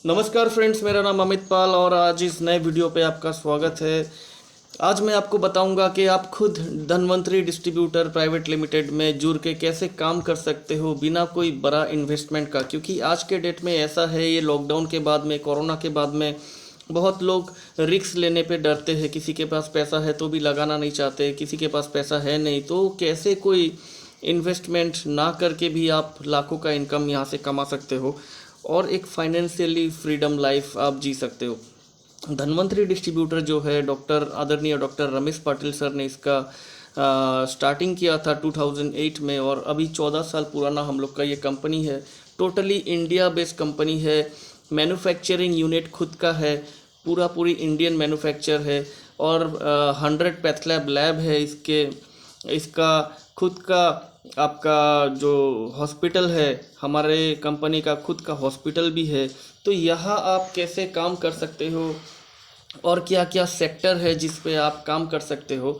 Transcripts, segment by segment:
नमस्कार फ्रेंड्स, मेरा नाम अमित पाल और आज इस नए वीडियो पे आपका स्वागत है। आज मैं आपको बताऊंगा कि आप खुद धन्वंतरी डिस्ट्रीब्यूटर प्राइवेट लिमिटेड में जुड़ के कैसे काम कर सकते हो बिना कोई बड़ा इन्वेस्टमेंट का। क्योंकि आज के डेट में ऐसा है, ये लॉकडाउन के बाद में, कोरोना के बाद में बहुत लोग रिस्क लेने पे डरते हैं। किसी के पास पैसा है तो भी लगाना नहीं चाहते, किसी के पास पैसा है नहीं तो कैसे कोई इन्वेस्टमेंट ना करके भी आप लाखों का इनकम यहाँ से कमा सकते हो और एक फाइनेंशियली फ्रीडम लाइफ आप जी सकते हो। धन्वंतरी डिस्ट्रीब्यूटर जो है, आदरणीय डॉक्टर रमेश पाटिल सर ने इसका स्टार्टिंग किया था 2008 में और अभी 14 साल पुराना हम लोग का ये कंपनी है। टोटली इंडिया बेस्ड कंपनी है। मैन्युफैक्चरिंग यूनिट खुद का है, पूरी इंडियन मैन्युफैक्चर है और 100 पैथलैब लैब है इसका खुद का। आपका जो हॉस्पिटल है, हमारे कंपनी का खुद का हॉस्पिटल भी है। तो यहाँ आप कैसे काम कर सकते हो और क्या क्या सेक्टर है जिस पे आप काम कर सकते हो,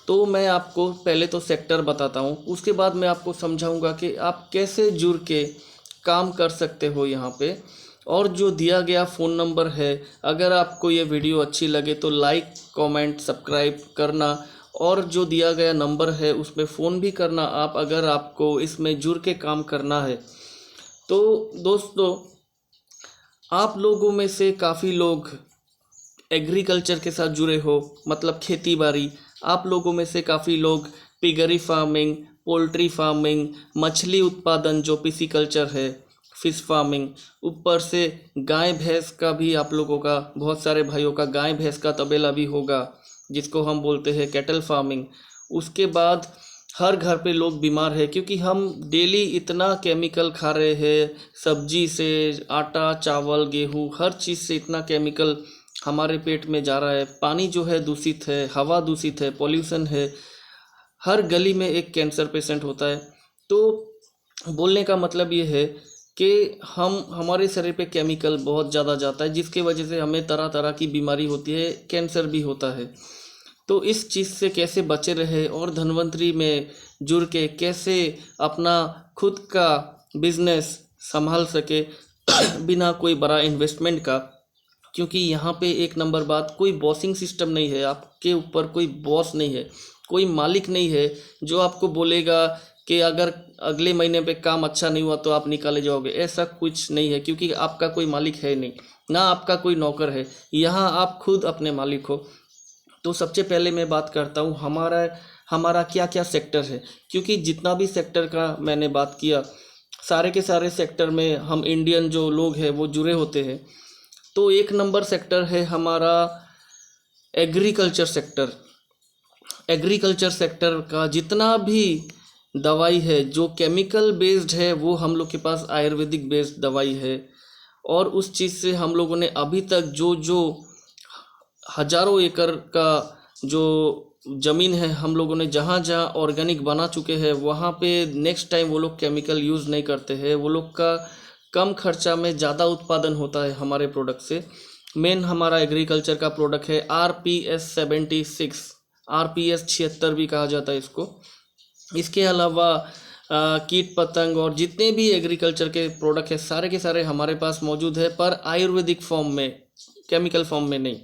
तो मैं आपको पहले तो सेक्टर बताता हूँ। उसके बाद मैं आपको समझाऊंगा कि आप कैसे जुड़ के काम कर सकते हो यहाँ पे। और जो दिया गया फ़ोन नंबर है, अगर आपको ये वीडियो अच्छी लगे तो लाइक, कमेंट, सब्सक्राइब करना और जो दिया गया नंबर है उस पर फ़ोन भी करना आप, अगर आपको इसमें जुड़ के काम करना है। तो दोस्तों, आप लोगों में से काफ़ी लोग एग्रीकल्चर के साथ जुड़े हो, मतलब खेती बाड़ी। आप लोगों में से काफ़ी लोग पिगरी फार्मिंग, पोल्ट्री फार्मिंग, मछली उत्पादन जो पिसीकल्चर है, फिश फार्मिंग, ऊपर से गाय भैंस का भी आप लोगों का, बहुत सारे भाइयों का गाय भैंस का तबेला भी होगा जिसको हम बोलते हैं कैटल फार्मिंग। उसके बाद हर घर पे लोग बीमार है क्योंकि हम डेली इतना केमिकल खा रहे हैं, सब्जी से, आटा, चावल, गेहूँ, हर चीज़ से इतना केमिकल हमारे पेट में जा रहा है। पानी जो है दूषित है, हवा दूषित है, पॉल्यूशन है, हर गली में एक कैंसर पेशेंट होता है। तो बोलने का मतलब ये है कि हमारे शरीर पे केमिकल बहुत ज़्यादा जाता है जिसके वजह से हमें तरह तरह की बीमारी होती है, कैंसर भी होता है। तो इस चीज़ से कैसे बचे रहे और धन्वंतरी में जुड़ के कैसे अपना खुद का बिजनेस संभाल सके बिना कोई बड़ा इन्वेस्टमेंट का। क्योंकि यहाँ पे एक नंबर बात, कोई बॉसिंग सिस्टम नहीं है, आपके ऊपर कोई बॉस नहीं है, कोई मालिक नहीं है जो आपको बोलेगा कि अगर अगले महीने पे काम अच्छा नहीं हुआ तो आप निकाले जाओगे। ऐसा कुछ नहीं है क्योंकि आपका कोई मालिक है नहीं, ना आपका कोई नौकर है। यहाँ आप खुद अपने मालिक हो। तो सबसे पहले मैं बात करता हूँ हमारा क्या क्या सेक्टर है। क्योंकि जितना भी सेक्टर का मैंने बात किया, सारे के सारे सेक्टर में हम इंडियन जो लोग हैं वो जुड़े होते हैं। तो एक नंबर सेक्टर है हमारा एग्रीकल्चर सेक्टर। एग्रीकल्चर सेक्टर का जितना भी दवाई है जो केमिकल बेस्ड है, वो हम लोग के पास आयुर्वेदिक बेस्ड दवाई है। और उस चीज़ से हम लोगों ने अभी तक जो हजारों एकड़ का जो ज़मीन है, हम लोगों ने जहाँ जहाँ ऑर्गेनिक बना चुके हैं, वहाँ पे नेक्स्ट टाइम वो लोग केमिकल यूज़ नहीं करते हैं। वो लोग का कम खर्चा में ज़्यादा उत्पादन होता है हमारे प्रोडक्ट से। मेन हमारा एग्रीकल्चर का प्रोडक्ट है RPS 76, RPS 76 भी कहा जाता है इसको। इसके अलावा कीट पतंग और जितने भी एग्रीकल्चर के प्रोडक्ट है, सारे के सारे हमारे पास मौजूद है, पर आयुर्वेदिक फॉर्म में, केमिकल फॉर्म में नहीं।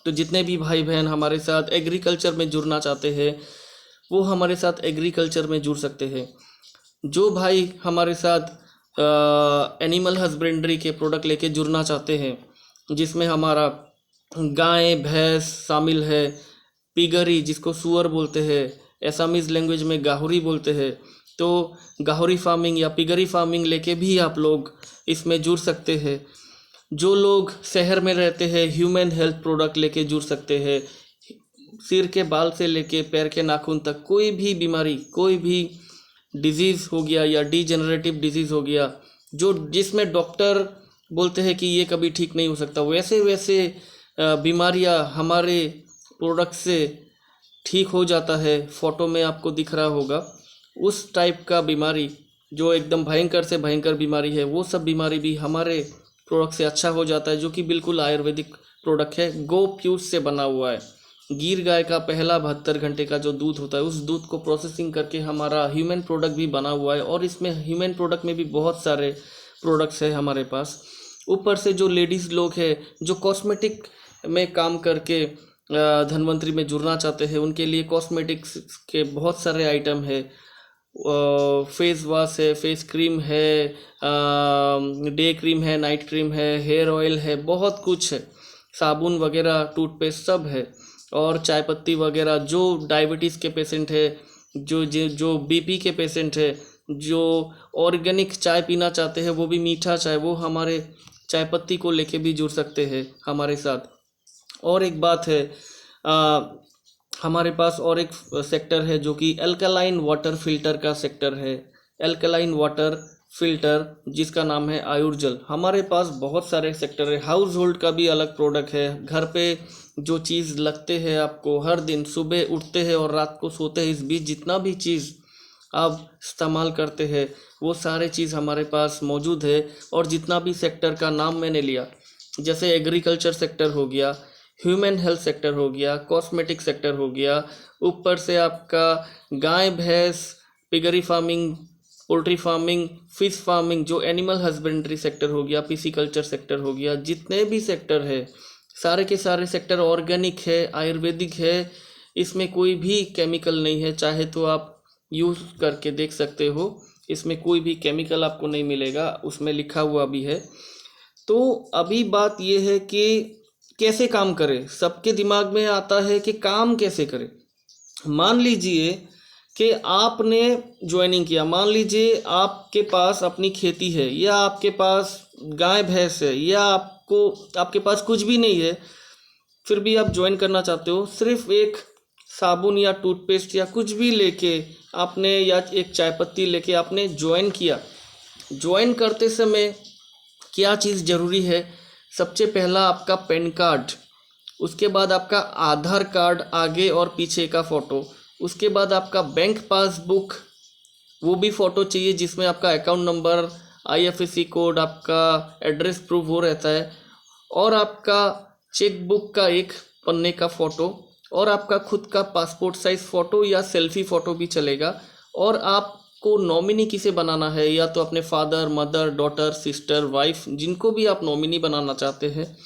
तो जितने भी भाई बहन हमारे साथ एग्रीकल्चर में जुड़ना चाहते हैं वो हमारे साथ एग्रीकल्चर में जुड़ सकते हैं। जो भाई हमारे साथ एनिमल हस्बेंड्री के प्रोडक्ट लेके जुड़ना चाहते हैं, जिसमें हमारा गाय भैंस शामिल है, पिगरी जिसको सुअर बोलते हैं, एसामीज़ लैंग्वेज में गाहुरी बोलते हैं, तो गाहुरी फार्मिंग या पिगरी फार्मिंग लेके भी आप लोग इसमें जुड़ सकते हैं। जो लोग शहर में रहते हैं, ह्यूमन हेल्थ प्रोडक्ट लेके जुड़ सकते हैं। सिर के बाल से लेके पैर के नाखून तक कोई भी बीमारी, कोई भी डिजीज़ हो गया या डीजेनरेटिव डिजीज़ हो गया, जो जिसमें डॉक्टर बोलते हैं कि ये कभी ठीक नहीं हो सकता, वैसे वैसे बीमारियां हमारे प्रोडक्ट से ठीक हो जाता है। फ़ोटो में आपको दिख रहा होगा उस टाइप का बीमारी, जो एकदम भयंकर से भयंकर बीमारी है, वो सब बीमारी भी हमारे प्रोडक्ट से अच्छा हो जाता है, जो कि बिल्कुल आयुर्वेदिक प्रोडक्ट है। गो प्यूस से बना हुआ है। गिर गाय का पहला 72 घंटे का जो दूध होता है, उस दूध को प्रोसेसिंग करके हमारा ह्यूमन प्रोडक्ट भी बना हुआ है। और इसमें ह्यूमन प्रोडक्ट में भी बहुत सारे प्रोडक्ट्स है हमारे पास। ऊपर से जो लेडीज़ लोग हैं जो कॉस्मेटिक में काम करके धन्वंतरी में जुड़ना चाहते हैं, उनके लिए कॉस्मेटिक्स के बहुत सारे आइटम है। फेस वॉश है, फेस क्रीम है, डे क्रीम है, नाइट क्रीम है, हेयर ऑयल है, बहुत कुछ है, साबुन वगैरह, टूथपेस्ट सब है। और चाय पत्ती वगैरह, जो डायबिटीज़ के पेशेंट है, जो बीपी के पेशेंट है, जो ऑर्गेनिक चाय पीना चाहते हैं, वो भी मीठा चाय, वो हमारे चाय पत्ती को लेके भी जुड़ सकते हैं हमारे साथ। और एक बात है, हमारे पास और एक सेक्टर है जो कि अल्कलाइन वाटर फिल्टर का सेक्टर है। अल्कलाइन वाटर फिल्टर जिसका नाम है आयुर्जल। हमारे पास बहुत सारे सेक्टर है। हाउस होल्ड का भी अलग प्रोडक्ट है। घर पे जो चीज़ लगते हैं आपको हर दिन, सुबह उठते हैं और रात को सोते हैं, इस बीच जितना भी चीज़ आप इस्तेमाल करते हैं वो सारे चीज़ हमारे पास मौजूद है। और जितना भी सेक्टर का नाम मैंने लिया, जैसे एग्रीकल्चर सेक्टर हो गया, ह्यूमन हेल्थ सेक्टर हो गया, कॉस्मेटिक सेक्टर हो गया, ऊपर से आपका गाय भैंस, piggery farming, poultry farming, fish farming, जो एनिमल हस्बेंड्री सेक्टर हो गया, पिसीकल्चर सेक्टर हो गया, जितने भी सेक्टर है सारे के सारे सेक्टर ऑर्गेनिक है, आयुर्वेदिक है, इसमें कोई भी केमिकल नहीं है। चाहे तो आप यूज़ करके देख सकते हो, इसमें कोई भी केमिकल आपको नहीं मिलेगा, उसमें लिखा हुआ भी है। तो अभी बात यह है कि कैसे काम करें। सबके दिमाग में आता है कि काम कैसे करें। मान लीजिए कि आपने ज्वाइनिंग किया, मान लीजिए आपके पास अपनी खेती है, या आपके पास गाय भैंस है, या आपके पास कुछ भी नहीं है, फिर भी आप ज्वाइन करना चाहते हो। सिर्फ एक साबुन या टूथपेस्ट या कुछ भी लेके आपने, या एक चाय पत्ती लेके आपने ज्वाइन किया। ज्वाइन करते समय क्या चीज़ ज़रूरी है? सबसे पहला आपका पैन कार्ड, उसके बाद आपका आधार कार्ड आगे और पीछे का फ़ोटो, उसके बाद आपका बैंक पासबुक, वो भी फ़ोटो चाहिए जिसमें आपका अकाउंट नंबर, IFSC कोड, आपका एड्रेस प्रूफ हो रहता है, और आपका चेक बुक का एक पन्ने का फ़ोटो, और आपका खुद का पासपोर्ट साइज़ फ़ोटो या सेल्फ़ी फ़ोटो भी चलेगा। और आपको नॉमिनी किसे बनाना है, या तो अपने father, mother, daughter, sister, wife, जिनको भी आप नॉमिनी बनाना चाहते हैं,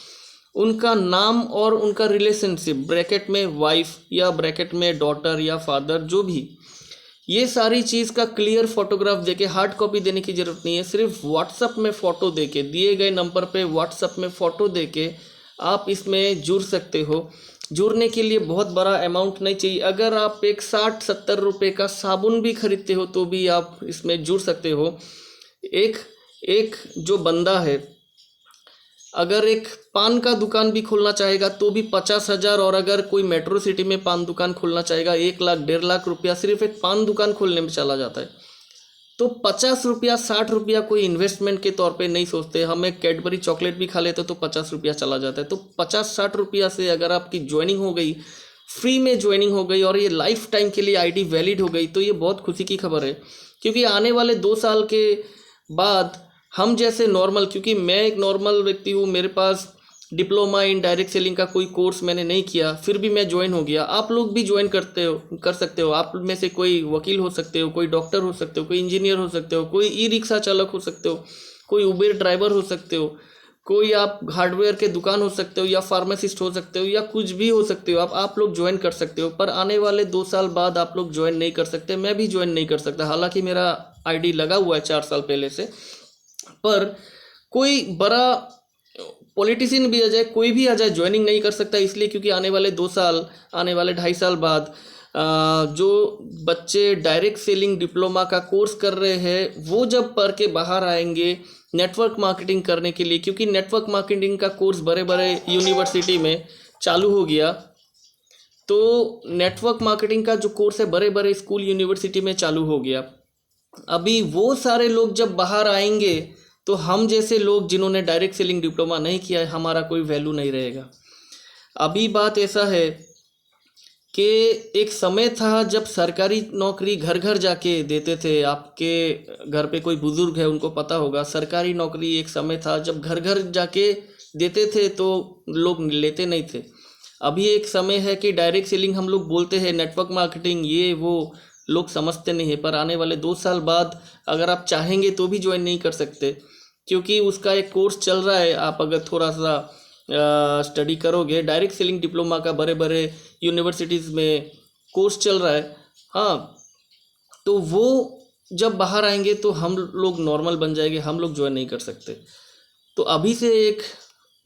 उनका नाम और उनका रिलेशनशिप, ब्रैकेट में वाइफ या ब्रैकेट में डॉटर या फादर, जो भी, ये सारी चीज़ का क्लियर फोटोग्राफ देके, हार्ड कॉपी देने की ज़रूरत नहीं है, सिर्फ व्हाट्सअप में फ़ोटो देके, दिए गए नंबर पे व्हाट्सअप में फ़ोटो देके आप इसमें जुड़ सकते हो। जुड़ने के लिए बहुत बड़ा अमाउंट नहीं चाहिए। अगर आप एक 60-70 रुपये का साबुन भी खरीदते हो तो भी आप इसमें जुड़ सकते हो। एक जो बंदा है, अगर एक पान का दुकान भी खोलना चाहेगा तो भी 50,000, और अगर कोई मेट्रो सिटी में पान दुकान खोलना चाहेगा 1 लाख 1.5 लाख रुपया सिर्फ एक पान दुकान खोलने में चला जाता है। तो 50 रुपया 60 रुपया कोई इन्वेस्टमेंट के तौर पे नहीं सोचते। हम एक कैडबरी चॉकलेट भी खा लेते तो 50 रुपया चला जाता है। तो 50-60 रुपया से अगर आपकी ज्वाइनिंग हो गई, फ्री में ज्वाइनिंग हो गई, और ये लाइफ टाइम के लिए ID वैलिड हो गई, तो ये बहुत खुशी की खबर है। क्योंकि आने वाले 2 साल के बाद हम जैसे नॉर्मल, क्योंकि मैं एक नॉर्मल व्यक्ति हूँ, मेरे पास डिप्लोमा इन डायरेक्ट सेलिंग का कोई कोर्स मैंने नहीं किया, फिर भी मैं ज्वाइन हो गया। आप लोग भी ज्वाइन कर सकते हो। आप में से कोई वकील हो सकते हो, कोई डॉक्टर हो सकते हो, कोई इंजीनियर हो सकते हो, कोई ई-रिक्शा चालक हो सकते हो, कोई उबेर ड्राइवर हो सकते हो, कोई आप हार्डवेयर के दुकान हो सकते हो, या फार्मासिस्ट हो सकते हो, या कुछ भी हो सकते हो। आप लोग ज्वाइन कर सकते हो। पर आने वाले 2 साल बाद आप लोग ज्वाइन नहीं कर सकते। मैं भी ज्वाइन नहीं कर सकता, हालांकि मेरा ID लगा हुआ है 4 साल पहले से। पर कोई बड़ा पॉलिटिशियन भी आ जाए, कोई भी आ जाए, ज्वाइनिंग नहीं कर सकता। इसलिए क्योंकि आने वाले 2 साल, आने वाले 2.5 साल बाद जो बच्चे डायरेक्ट सेलिंग डिप्लोमा का कोर्स कर रहे हैं, वो जब पढ़ के बाहर आएंगे नेटवर्क मार्केटिंग करने के लिए, क्योंकि नेटवर्क मार्केटिंग का कोर्स बड़े बड़े यूनिवर्सिटी में चालू हो गया। तो नेटवर्क मार्केटिंग का जो कोर्स है बड़े बड़े स्कूल यूनिवर्सिटी में चालू हो गया। अभी वो सारे लोग जब बाहर आएंगे तो हम जैसे लोग जिन्होंने डायरेक्ट सेलिंग डिप्लोमा नहीं किया है, हमारा कोई वैल्यू नहीं रहेगा। अभी बात ऐसा है कि एक समय था जब सरकारी नौकरी घर घर जाके देते थे। आपके घर पे कोई बुजुर्ग है, उनको पता होगा, सरकारी नौकरी एक समय था जब घर घर जाके देते थे तो लोग लेते नहीं थे। अभी एक समय है कि डायरेक्ट सेलिंग हम लोग बोलते हैं, नेटवर्क मार्केटिंग, ये वो लोग समझते नहीं है। पर आने वाले 2 साल बाद अगर आप चाहेंगे तो भी ज्वाइन नहीं कर सकते। क्योंकि उसका एक कोर्स चल रहा है। आप अगर थोड़ा सा स्टडी करोगे, डायरेक्ट सेलिंग डिप्लोमा का बड़े बड़े यूनिवर्सिटीज़ में कोर्स चल रहा है। हाँ, तो वो जब बाहर आएंगे तो हम लोग नॉर्मल बन जाएंगे, हम लोग ज्वाइन नहीं कर सकते। तो अभी से एक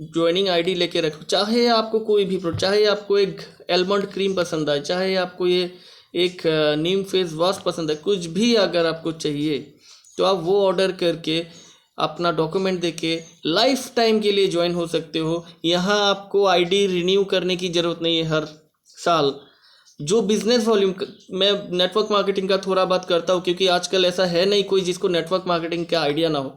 ज्वाइनिंग आईडी लेके रखो। चाहे आपको कोई भी चाहे आपको एक एलमंड क्रीम पसंद आए, चाहे आपको ये एक नीम फेस वॉश पसंद है, कुछ भी अगर आपको चाहिए तो आप वो ऑर्डर करके अपना डॉक्यूमेंट देके लाइफ टाइम के लिए ज्वाइन हो सकते हो। यहाँ आपको आईडी रिन्यू करने की ज़रूरत नहीं है हर साल। जो बिजनेस वॉल्यूम, मैं नेटवर्क मार्केटिंग का थोड़ा बात करता हूँ क्योंकि आजकल ऐसा है नहीं कोई जिसको नेटवर्क मार्केटिंग का आइडिया ना हो।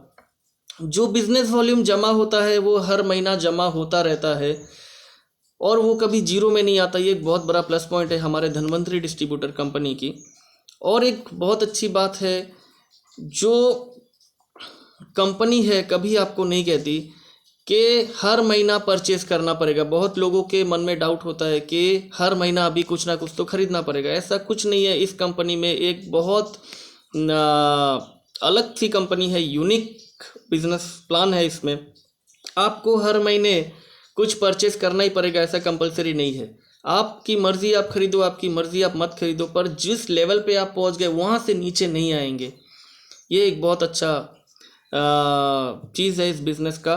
जो बिजनेस वॉल्यूम जमा होता है वो हर महीना जमा होता रहता है और वो कभी जीरो में नहीं आता। ये एक बहुत बड़ा प्लस पॉइंट है हमारे धन्वंतरी डिस्ट्रीब्यूटर कंपनी की। और एक बहुत अच्छी बात है, जो कंपनी है कभी आपको नहीं कहती कि हर महीना परचेस करना पड़ेगा। बहुत लोगों के मन में डाउट होता है कि हर महीना अभी कुछ ना कुछ तो खरीदना पड़ेगा। ऐसा कुछ नहीं है। इस कंपनी में एक बहुत अलग सी कंपनी है, यूनिक बिजनेस प्लान है। इसमें आपको हर महीने कुछ परचेस करना ही पड़ेगा, ऐसा कंपलसरी नहीं है। आपकी मर्ज़ी आप खरीदो, आपकी मर्ज़ी आप मत खरीदो, पर जिस लेवल पे आप पहुंच गए वहाँ से नीचे नहीं आएंगे। ये एक बहुत अच्छा चीज़ है इस बिज़नेस का।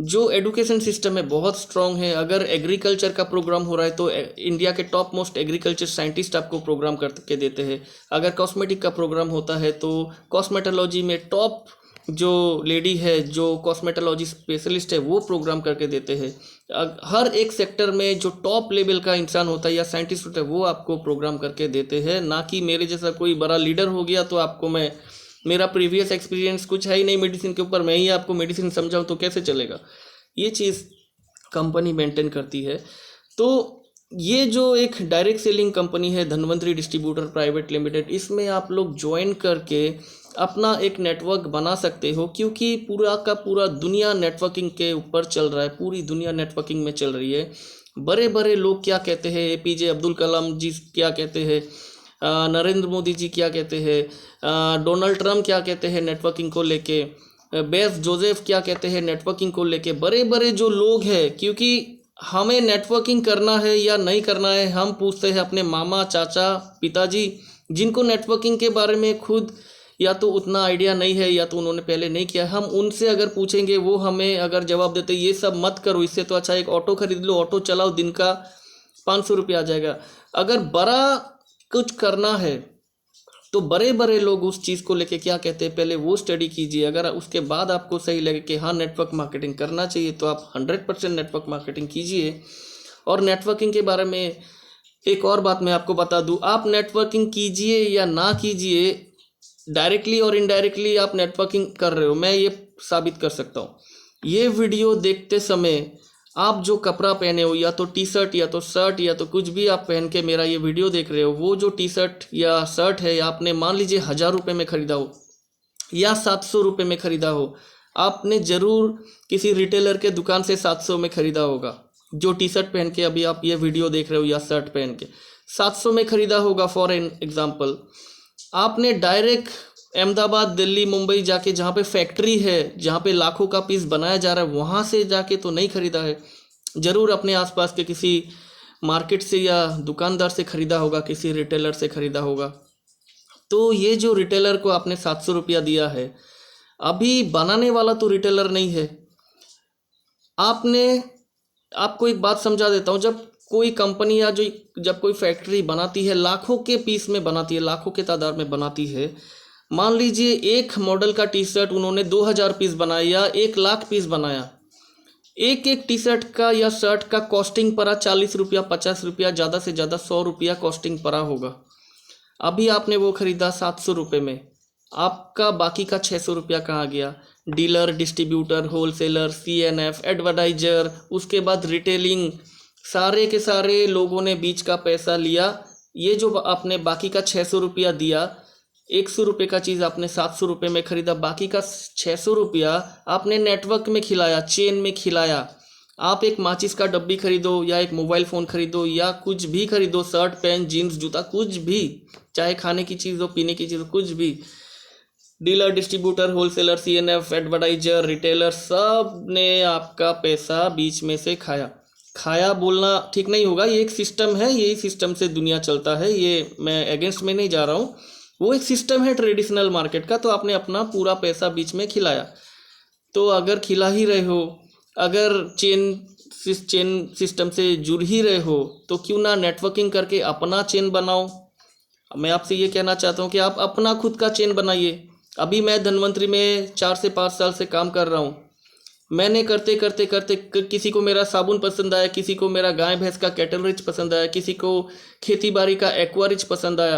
जो एजुकेशन सिस्टम है बहुत स्ट्रॉन्ग है। अगर एग्रीकल्चर का प्रोग्राम हो रहा है तो इंडिया के टॉप मोस्ट एग्रीकल्चर साइंटिस्ट आपको प्रोग्राम करके देते हैं। अगर कॉस्मेटिक का प्रोग्राम होता है तो कॉस्मेटोलॉजी में टॉप जो लेडी है, जो कॉस्मेटोलॉजी स्पेशलिस्ट है, वो प्रोग्राम करके देते हैं। हर एक सेक्टर में जो टॉप लेवल का इंसान होता है या साइंटिस्ट होता है वो आपको प्रोग्राम करके देते हैं। ना कि मेरे जैसा कोई बड़ा लीडर हो गया तो आपको मेरा प्रीवियस एक्सपीरियंस कुछ है ही नहीं मेडिसिन के ऊपर, मैं ही आपको मेडिसिन समझाऊं तो कैसे चलेगा। ये चीज़ कंपनी मेंटेन करती है। तो ये जो एक डायरेक्ट सेलिंग कंपनी है धन्वंतरी डिस्ट्रीब्यूटर प्राइवेट लिमिटेड, इसमें आप लोग ज्वाइन करके अपना एक नेटवर्क बना सकते हो। क्योंकि पूरा का पूरा दुनिया नेटवर्किंग के ऊपर चल रहा है, पूरी दुनिया नेटवर्किंग में चल रही है। बड़े बड़े लोग क्या कहते हैं, एपीजे अब्दुल कलाम जी क्या कहते हैं, नरेंद्र मोदी जी क्या कहते हैं, डोनाल्ड ट्रम्प क्या कहते हैं नेटवर्किंग को लेके, बेस जोसेफ क्या कहते हैं नेटवर्किंग को लेके। बड़े बड़े जो लोग हैं, क्योंकि हमें नेटवर्किंग करना है या नहीं करना है हम पूछते हैं अपने मामा, चाचा, पिताजी, जिनको नेटवर्किंग के बारे में खुद या तो उतना आइडिया नहीं है या तो उन्होंने पहले नहीं किया। हम उनसे अगर पूछेंगे वो हमें अगर जवाब देते ये सब मत करो, इससे तो अच्छा एक ऑटो खरीद लो, ऑटो चलाओ, दिन का 500 रुपया आ जाएगा। अगर बड़ा कुछ करना है तो बड़े बड़े लोग उस चीज़ को लेके क्या कहते हैं पहले वो स्टडी कीजिए। अगर उसके बाद आपको सही लगे कि हाँ नेटवर्क मार्केटिंग करना चाहिए तो आप 100% नेटवर्क मार्केटिंग कीजिए। और नेटवर्किंग के बारे में एक और बात मैं आपको बता दूं, आप नेटवर्किंग कीजिए या ना कीजिए, डायरेक्टली और इनडायरेक्टली आप नेटवर्किंग कर रहे हो, मैं ये साबित कर सकता हूँ। ये वीडियो देखते समय आप जो कपड़ा पहने हो, या तो टी शर्ट या तो शर्ट या तो कुछ भी आप पहन के मेरा ये वीडियो देख रहे हो, वो जो टी शर्ट या शर्ट है आपने मान लीजिए 1000 रुपये में ख़रीदा हो या 700 रुपये में ख़रीदा हो, आपने ज़रूर किसी रिटेलर के दुकान से 700 में ख़रीदा होगा। जो टी शर्ट पहन के अभी आप ये वीडियो देख रहे हो या शर्ट पहन के 700 में ख़रीदा होगा फॉर एग्जाम्पल। आपने डायरेक्ट अहमदाबाद, दिल्ली, मुंबई जाके जहाँ पे फैक्ट्री है, जहाँ पे लाखों का पीस बनाया जा रहा है, वहाँ से जाके तो नहीं ख़रीदा है। ज़रूर अपने आसपास के किसी मार्केट से या दुकानदार से ख़रीदा होगा, किसी रिटेलर से ख़रीदा होगा। तो ये जो रिटेलर को आपने 700 रुपया दिया है, अभी बनाने वाला तो रिटेलर नहीं है। आपको एक बात समझा देता हूँ, जब कोई कंपनी या जब कोई फैक्ट्री बनाती है, लाखों के पीस में बनाती है, लाखों के तादाद में बनाती है। मान लीजिए एक मॉडल का टी शर्ट उन्होंने 2000 पीस बनाया या 1 लाख पीस बनाया, एक एक टी शर्ट का या शर्ट का कॉस्टिंग पड़ा 40 रुपया, 50 रुपया, ज़्यादा से ज़्यादा 100 रुपया कॉस्टिंग पड़ा होगा। अभी आपने वो ख़रीदा 700 रुपये में, आपका बाकी का 600 रुपया कहाँ गया? Dealer, distributor, wholesaler, CNF, advertiser, उसके बाद रिटेलिंग, सारे के सारे लोगों ने बीच का पैसा लिया। ये जो आपने बाकी का 600 रुपया दिया, 100 रुपये का चीज़ आपने 700 रुपये में ख़रीदा, बाकी का 600 रुपया आपने नेटवर्क में खिलाया, चेन में खिलाया। आप एक माचिस का डब्बी खरीदो या एक मोबाइल फ़ोन खरीदो या कुछ भी खरीदो, शर्ट, पैंट, जीन्स, जूता, कुछ भी, चाहे खाने की चीज़ हो, पीने की चीज़ हो, कुछ भी, dealer, distributor, wholesaler, CNF, advertiser, retailer, सब ने आपका पैसा बीच में से खाया। खाया बोलना ठीक नहीं होगा, ये एक सिस्टम है, यही सिस्टम से दुनिया चलता है, ये मैं अगेंस्ट में नहीं जा रहा हूँ, वो एक सिस्टम है ट्रेडिशनल मार्केट का। तो आपने अपना पूरा पैसा बीच में खिलाया। तो अगर खिला ही रहे हो, अगर चेन सिस्टम से जुड़ ही रहे हो, तो क्यों ना नेटवर्किंग करके अपना चेन बनाओ। मैं आपसे ये कहना चाहता हूँ कि आप अपना खुद का चेन बनाइए। अभी मैं धनवंतरी में 4 से 5 साल से काम कर रहा हूँ। मैंने करते करते करते किसी को मेरा साबुन पसंद आया, किसी को मेरा गाय भैंस का कैटल रिच पसंद आया, किसी को खेती बाड़ी का एक्वा रिच पसंद आया,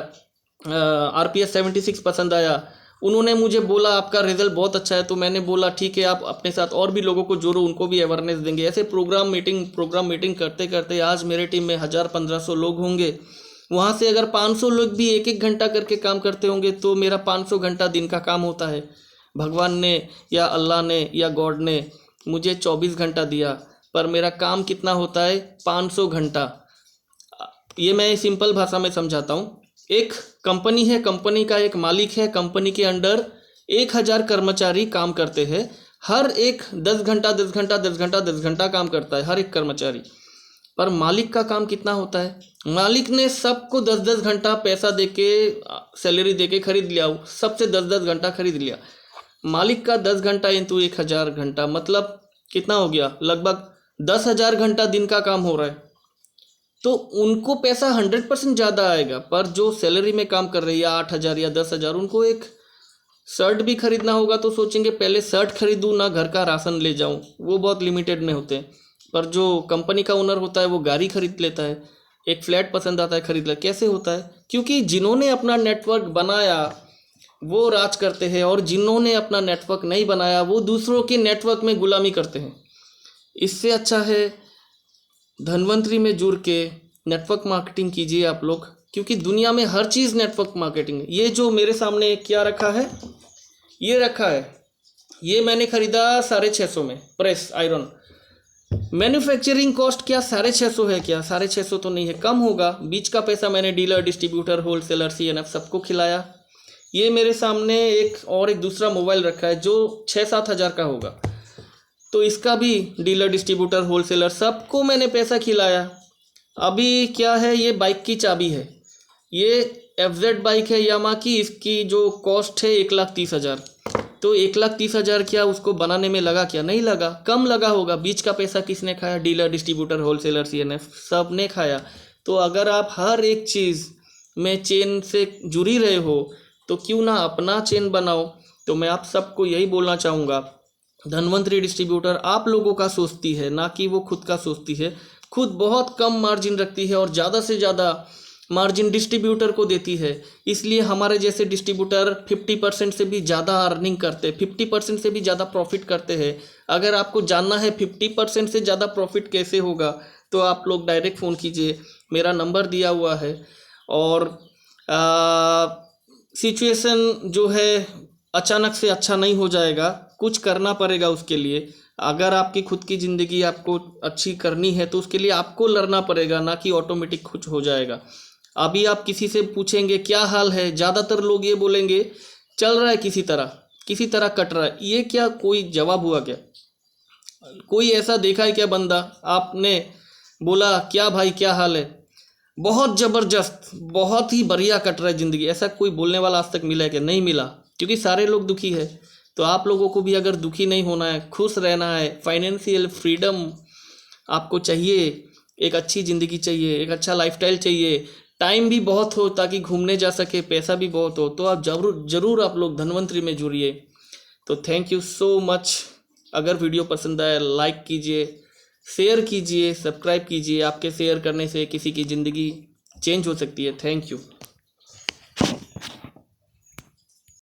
RPS 76 पसंद आया। उन्होंने मुझे बोला आपका रिजल्ट बहुत अच्छा है, तो मैंने बोला ठीक है, आप अपने साथ और भी लोगों को जोड़ो, उनको भी अवेयरनेस देंगे। ऐसे प्रोग्राम मीटिंग करते करते आज मेरे टीम में 1000-1500 लोग होंगे। वहाँ से अगर 500 लोग भी एक एक घंटा करके काम करते होंगे तो मेरा 500 घंटा दिन का काम होता है। भगवान ने या अल्लाह ने या गॉड ने मुझे 24 घंटा दिया, पर मेरा काम कितना होता है? 500 घंटा। ये मैं सिंपल भाषा में समझाता हूँ। एक कंपनी है, कंपनी का एक मालिक है, कंपनी के अंडर 1000 कर्मचारी काम करते हैं। हर एक 10 घंटा 10 घंटा 10 घंटा 10 घंटा काम करता है हर एक कर्मचारी। पर मालिक का काम कितना होता है? मालिक ने सबको 10-10 घंटा पैसा देके, सैलरी देके खरीद लिया, सबसे 10-10 घंटा खरीद लिया। मालिक का 10 घंटा इंटू 1000 घंटा मतलब कितना हो गया? लगभग 10,000 घंटा दिन का काम हो रहा है। तो उनको पैसा 100% ज़्यादा आएगा। पर जो सैलरी में काम कर रही है 8,000 या 10,000, उनको एक शर्ट भी खरीदना होगा तो सोचेंगे पहले शर्ट खरीदूँ ना घर का राशन ले जाऊँ, वो बहुत लिमिटेड में होते हैं। पर जो कंपनी का ओनर होता है वो गाड़ी खरीद लेता है, एक फ्लैट पसंद आता है खरीद लेता है। कैसे होता है? क्योंकि जिन्होंने अपना नेटवर्क बनाया वो राज करते हैं, और जिन्होंने अपना नेटवर्क नहीं बनाया वो दूसरों के नेटवर्क में गुलामी करते हैं। इससे अच्छा है धनवंतरी में जुड़ के नेटवर्क मार्केटिंग कीजिए आप लोग, क्योंकि दुनिया में हर चीज़ नेटवर्क मार्केटिंग है। ये जो मेरे सामने क्या रखा है, ये रखा है, ये मैंने खरीदा 650 में, प्रेस आयरन। मैन्युफैक्चरिंग कॉस्ट क्या 650 है? क्या 650 तो नहीं है, कम होगा। बीच का पैसा मैंने डीलर, डिस्ट्रीब्यूटर, होलसेलर, CNF सबको खिलाया। ये मेरे सामने एक दूसरा मोबाइल रखा है जो 6-7 हज़ार का होगा, तो इसका भी डीलर, डिस्ट्रीब्यूटर, होलसेलर सबको मैंने पैसा खिलाया। अभी क्या है, ये बाइक की चाबी है, ये FZ बाइक है यामा की, इसकी जो कॉस्ट है 1,30,000। तो 1,30,000 क्या उसको बनाने में लगा? क्या नहीं लगा, कम लगा होगा। बीच का पैसा किसने खाया? डीलर, डिस्ट्रीब्यूटर, होलसेलर, CNF सब ने खाया। तो अगर आप हर एक चीज़ में चेन से जुड़ी रहे हो तो क्यों ना अपना चेन बनाओ। तो मैं आप सबको यही बोलना चाहूँगा, धनवंतरी डिस्ट्रीब्यूटर आप लोगों का सोचती है, ना कि वो खुद का सोचती है। खुद बहुत कम मार्जिन रखती है और ज़्यादा से ज़्यादा मार्जिन डिस्ट्रीब्यूटर को देती है। इसलिए हमारे जैसे डिस्ट्रीब्यूटर 50% से भी ज़्यादा अर्निंग करते, 50% से भी ज़्यादा प्रॉफिट करते हैं। अगर आपको जानना है 50% से ज़्यादा प्रॉफिट कैसे होगा, तो आप लोग डायरेक्ट फ़ोन कीजिए, मेरा नंबर दिया हुआ है। और सिचुएशन जो है अचानक से अच्छा नहीं हो जाएगा, कुछ करना पड़ेगा उसके लिए। अगर आपकी खुद की ज़िंदगी आपको अच्छी करनी है तो उसके लिए आपको लड़ना पड़ेगा, ना कि ऑटोमेटिक कुछ हो जाएगा। अभी आप किसी से पूछेंगे क्या हाल है, ज़्यादातर लोग ये बोलेंगे चल रहा है, किसी तरह कट रहा है। ये क्या कोई जवाब हुआ? क्या कोई ऐसा देखा है क्या बंदा आपने बोला क्या भाई क्या हाल है, बहुत ज़बरदस्त, बहुत ही बढ़िया कट रहा है ज़िंदगी, ऐसा कोई बोलने वाला आज तक मिला है क्या? नहीं मिला, क्योंकि सारे लोग दुखी है। तो आप लोगों को भी अगर दुखी नहीं होना है, खुश रहना है, फाइनेंशियल फ्रीडम आपको चाहिए, एक अच्छी ज़िंदगी चाहिए, एक अच्छा लाइफस्टाइल चाहिए, टाइम भी बहुत हो ताकि घूमने जा सके, पैसा भी बहुत हो, तो आप ज़रूर आप लोग धनवंतरी में जुड़िए। तो थैंक यू सो मच। अगर वीडियो पसंद आए लाइक कीजिए, शेयर कीजिए, सब्सक्राइब कीजिए। आपके शेयर करने से किसी की ज़िंदगी चेंज हो सकती है। Thank you.